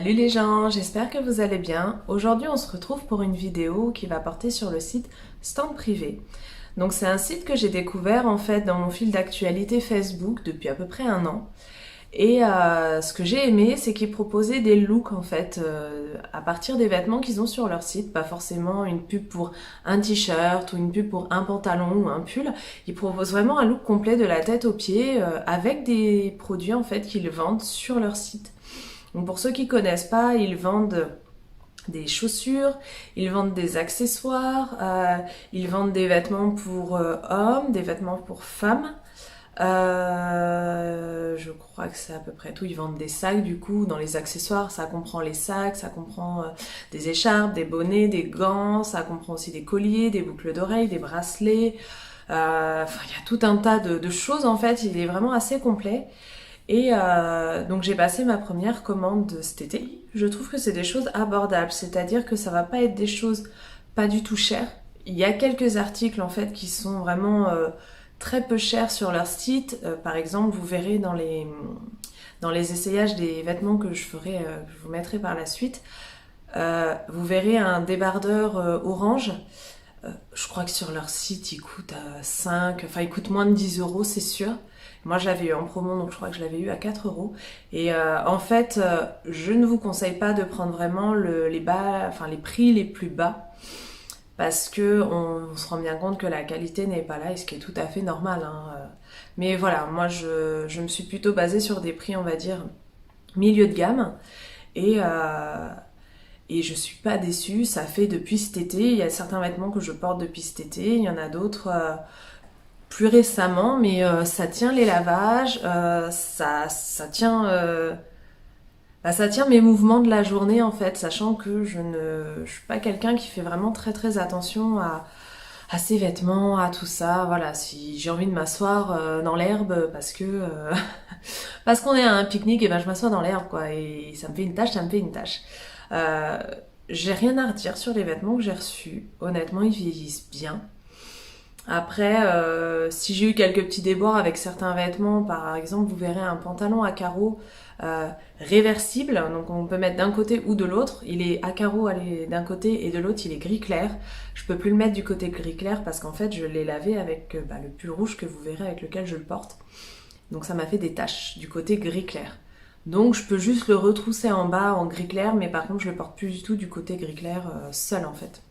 Salut les gens, j'espère que vous allez bien. Aujourd'hui on se retrouve pour une vidéo qui va porter sur le site Stand Privé. Donc c'est un site que j'ai découvert en fait dans mon fil d'actualité Facebook depuis à peu près un an. Et ce que j'ai aimé, c'est qu'ils proposaient des looks en fait à partir des vêtements qu'ils ont sur leur site, pas forcément une pub pour un t-shirt ou une pub pour un pantalon ou un pull. Ils proposent vraiment un look complet de la tête aux pieds avec des produits en fait qu'ils vendent sur leur site. Donc pour ceux qui connaissent pas, ils vendent des chaussures, ils vendent des accessoires, ils vendent des vêtements pour hommes, des vêtements pour femmes. Je crois que c'est à peu près tout. Ils vendent des sacs du coup. Dans les accessoires, ça comprend les sacs, ça comprend des écharpes, des bonnets, des gants, ça comprend aussi des colliers, des boucles d'oreilles, des bracelets. Enfin, il y a tout un tas de choses en fait. Il est vraiment assez complet. Et donc j'ai passé ma première commande cet été. Je trouve que c'est des choses abordables, c'est-à-dire que ça va pas être des choses pas du tout chères. Il y a quelques articles en fait qui sont vraiment très peu chers sur leur site. Par exemple, vous verrez dans les essayages des vêtements que je ferai, que je vous mettrai par la suite, vous verrez un débardeur orange. Je crois que sur leur site il coûte 5, enfin il coûte moins de 10 euros, c'est sûr. Moi je l'avais eu en promo, donc je crois que je l'avais eu à 4 euros. Et en fait, je ne vous conseille pas de prendre vraiment les prix les plus bas, parce que on se rend bien compte que la qualité n'est pas là, et ce qui est tout à fait normal, hein. Mais voilà, moi je me suis plutôt basée sur des prix, on va dire, milieu de gamme. Et, et je suis pas déçue, ça fait depuis cet été. Il y a certains vêtements que je porte depuis cet été, il y en a d'autres plus récemment, mais ça tient les lavages, ça tient ça tient mes mouvements de la journée en fait, sachant que je suis pas quelqu'un qui fait vraiment très très attention à ses vêtements, à tout ça. Voilà, si j'ai envie de m'asseoir dans l'herbe parce que parce qu'on est à un pique-nique, et ben je m'assois dans l'herbe quoi, et ça me fait une tâche, ça me fait une tâche. Euh, j'ai rien à redire sur les vêtements que j'ai reçus. Honnêtement, ils vieillissent bien. Après, si j'ai eu quelques petits déboires avec certains vêtements, par exemple, vous verrez un pantalon à carreaux réversible, donc on peut mettre d'un côté ou de l'autre. Il est à carreaux d'un côté et de l'autre il est gris clair. Je peux plus le mettre du côté gris clair parce qu'en fait je l'ai lavé avec le pull rouge que vous verrez avec lequel je le porte. Donc ça m'a fait des taches du côté gris clair. Donc je peux juste le retrousser en bas en gris clair, mais par contre je le porte plus du tout du côté gris clair seul en fait.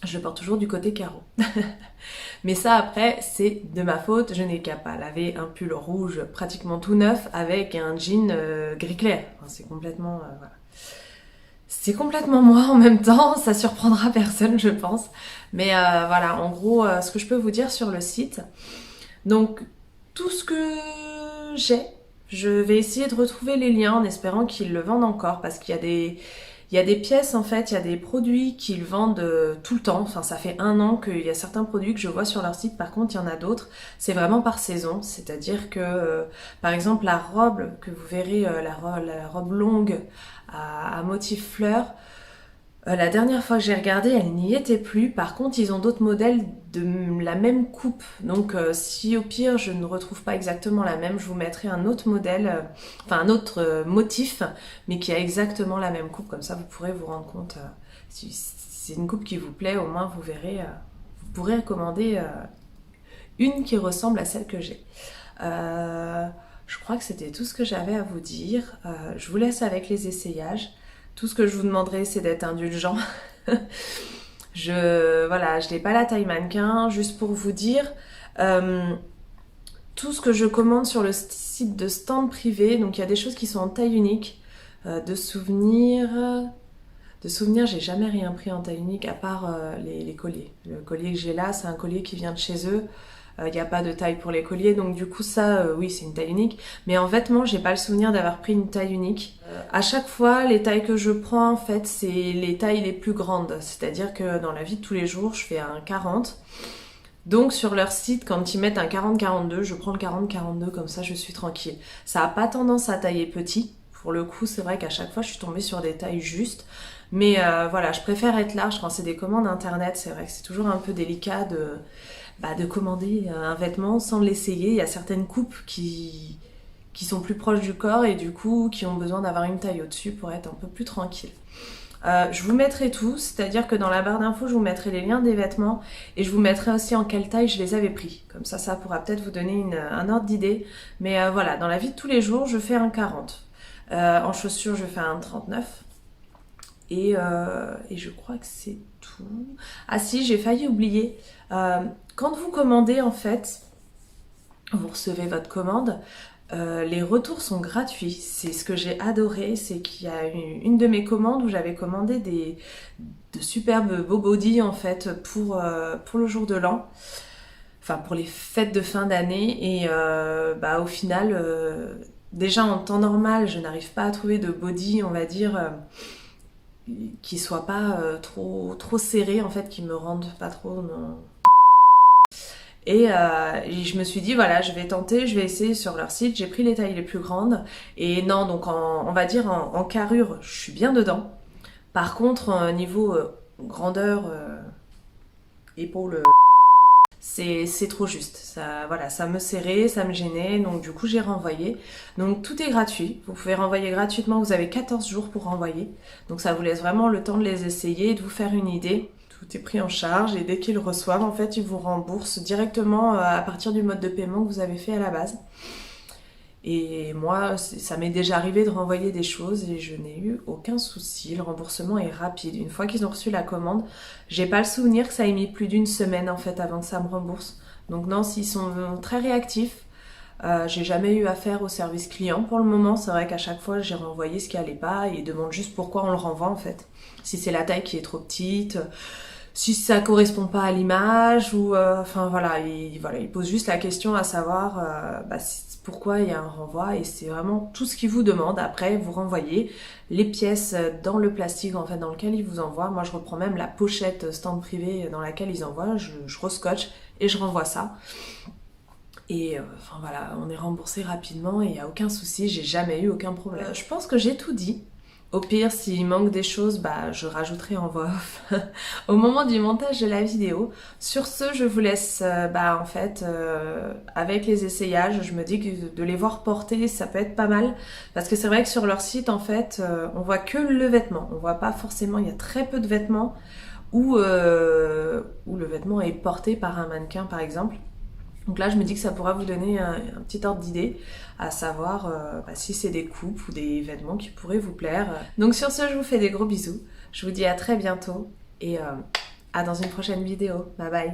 Je le porte toujours du côté carreau. Mais ça après c'est de ma faute, je n'ai qu'à pas laver un pull rouge pratiquement tout neuf avec un jean gris clair. Enfin, c'est complètement voilà. C'est complètement moi en même temps, ça surprendra personne je pense. Mais voilà, en gros ce que je peux vous dire sur le site. Donc tout ce que j'ai, je vais essayer de retrouver les liens en espérant qu'ils le vendent encore, parce qu'il y a des pièces en fait, il y a des produits qu'ils vendent tout le temps. Enfin, ça fait un an qu'il y a certains produits que je vois sur leur site. Par contre, il y en a d'autres. C'est vraiment par saison. C'est-à-dire que, par exemple, la robe que vous verrez, la robe longue à motif fleur, la dernière fois que j'ai regardé, elle n'y était plus. Par contre, ils ont d'autres modèles de la même coupe. Donc, si au pire, je ne retrouve pas exactement la même, je vous mettrai un autre modèle, enfin un autre motif, mais qui a exactement la même coupe. Comme ça, vous pourrez vous rendre compte. Si c'est une coupe qui vous plaît, au moins, vous verrez, vous pourrez recommander une qui ressemble à celle que j'ai. Je crois que c'était tout ce que j'avais à vous dire. Je vous laisse avec les essayages. Tout ce que je vous demanderai, c'est d'être indulgent. Je n'ai pas la taille mannequin, juste pour vous dire. Tout ce que je commande sur le site de Stand Privé, donc il y a des choses qui sont en taille unique. De souvenirs, j'ai jamais rien pris en taille unique à part les colliers. Le collier que j'ai là, c'est un collier qui vient de chez eux. Il n'y a pas de taille pour les colliers, donc du coup ça, oui, c'est une taille unique. Mais en vêtements, j'ai pas le souvenir d'avoir pris une taille unique. À chaque fois, les tailles que je prends, en fait, c'est les tailles les plus grandes. C'est-à-dire que dans la vie de tous les jours, je fais un 40. Donc sur leur site, quand ils mettent un 40-42, je prends le 40-42, comme ça je suis tranquille. Ça a pas tendance à tailler petit. Pour le coup, c'est vrai qu'à chaque fois, je suis tombée sur des tailles justes. Mais voilà, je préfère être large quand c'est des commandes internet. C'est vrai que c'est toujours un peu délicat de commander un vêtement sans l'essayer. Il y a certaines coupes qui qui sont plus proches du corps et du coup qui ont besoin d'avoir une taille au-dessus pour être un peu plus tranquille. Je vous mettrai tout, c'est-à-dire que dans la barre d'infos, je vous mettrai les liens des vêtements et je vous mettrai aussi en quelle taille je les avais pris. Comme ça pourra peut-être vous donner un ordre d'idée. Mais voilà, dans la vie de tous les jours, je fais un 40. En chaussures, je fais un 39. Et je crois que c'est tout. Ah si, j'ai failli oublier. Quand vous commandez, en fait, vous recevez votre commande, les retours sont gratuits. C'est ce que j'ai adoré, c'est qu'il y a une de mes commandes où j'avais commandé de superbes beaux bodys en fait pour le jour de l'an, enfin pour les fêtes de fin d'année et au final, déjà en temps normal, je n'arrive pas à trouver de body, on va dire, qui soit pas trop serré en fait, qui me rendent pas trop. Et je me suis dit, voilà, je vais tenter, je vais essayer sur leur site. J'ai pris les tailles les plus grandes. Et non, donc on va dire en carrure, je suis bien dedans. Par contre, niveau grandeur, épaule, c'est trop juste. Ça, voilà, ça me serrait, ça me gênait. Donc du coup, j'ai renvoyé. Donc tout est gratuit. Vous pouvez renvoyer gratuitement. Vous avez 14 jours pour renvoyer. Donc ça vous laisse vraiment le temps de les essayer et de vous faire une idée. Tout est pris en charge et dès qu'ils le reçoivent, en fait, ils vous remboursent directement à partir du mode de paiement que vous avez fait à la base. Et moi, ça m'est déjà arrivé de renvoyer des choses et je n'ai eu aucun souci. Le remboursement est rapide. Une fois qu'ils ont reçu la commande, j'ai pas le souvenir que ça ait mis plus d'une semaine en fait avant que ça me rembourse. Donc non, s'ils sont très réactifs, j'ai jamais eu affaire au service client pour le moment. C'est vrai qu'à chaque fois, j'ai renvoyé ce qui allait pas et ils demandent juste pourquoi on le renvoie en fait. Si c'est la taille qui est trop petite, si ça correspond pas à l'image ou enfin voilà, ils posent juste la question à savoir pourquoi il y a un renvoi et c'est vraiment tout ce qu'ils vous demandent. Après, vous renvoyez les pièces dans le plastique en fait dans lequel ils vous envoient. Moi, je reprends même la pochette stand privé dans laquelle ils envoient, je rescotche et je renvoie ça. Et enfin voilà, on est remboursé rapidement et il n'y a aucun souci, j'ai jamais eu aucun problème. Je pense que j'ai tout dit. Au pire, s'il manque des choses, je rajouterai en voix off au moment du montage de la vidéo. Sur ce, je vous laisse en fait avec les essayages. Je me dis que de les voir porter, ça peut être pas mal. Parce que c'est vrai que sur leur site, en fait, on voit que le vêtement. On voit pas forcément, il y a très peu de vêtements où le vêtement est porté par un mannequin, par exemple. Donc là, je me dis que ça pourra vous donner un petit ordre d'idée, à savoir si c'est des coupes ou des vêtements qui pourraient vous plaire. Donc sur ce, je vous fais des gros bisous. Je vous dis à très bientôt et à dans une prochaine vidéo. Bye bye.